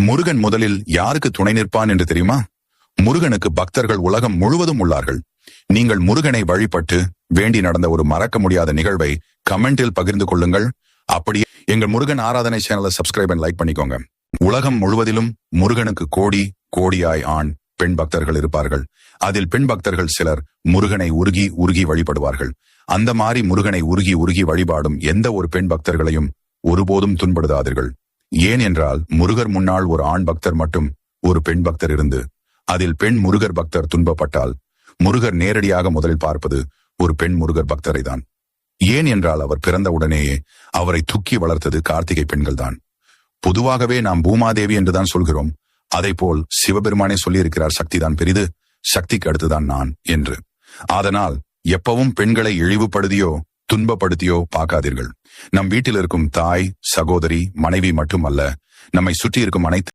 முருகன் முதலில் யாருக்கு துணை நிற்பான் என்று தெரியுமா? முருகனுக்கு பக்தர்கள் உலகம் முழுவதும் உள்ளார்கள். நீங்கள் முருகனை வழிபட்டு வேண்டி நடந்த ஒரு மறக்க முடியாத நிகழ்வை கமெண்டில் பகிர்ந்து கொள்ளுங்கள். அப்படியே எங்கள் முருகன் ஆராதனை சேனலை சப்ஸ்கிரைப் அண்ட் லைக் பண்ணிக்கோங்க. உலகம் முழுவதிலும் முருகனுக்கு கோடி கோடியாய் ஆண் பெண் பக்தர்கள் இருப்பார்கள். அதில் பெண் பக்தர்கள் சிலர் முருகனை உருகி உருகி வழிபடுவார்கள். அந்த மாதிரி முருகனை உருகி உருகி வழிபாடும் எந்த ஒரு பெண் பக்தர்களையும் ஒருபோதும் துன்படுத்தாதீர்கள். ஏன் என்றால் முருகர் முன்னால் ஒரு ஆண் பக்தர் மட்டும் ஒரு பெண் பக்தர் இருந்து அதில் பெண் முருகர் பக்தர் துன்பப்பட்டால் முருகர் நேரடியாக முதலில் பார்ப்பது ஒரு பெண் முருகர் பக்தரை தான். ஏன் என்றால் அவர் பிறந்த உடனேயே அவரை தூக்கி வளர்த்தது கார்த்திகை பெண்கள் தான். பொதுவாகவே நாம் பூமாதேவி என்றுதான் சொல்கிறோம். அதை போல் சிவபெருமானே சொல்லியிருக்கிறார், சக்தி தான் பெரிது, சக்திக்கு அடுத்துதான் நான் என்று. அதனால் எப்பவும் பெண்களை இழிவுபடுத்தியோ துன்பப்படுத்தியோ பார்க்காதீர்கள். நம் வீட்டில் இருக்கும் தாய், சகோதரி, மனைவி மட்டுமல்ல, நம்மை சுற்றி இருக்கும் அனைத்து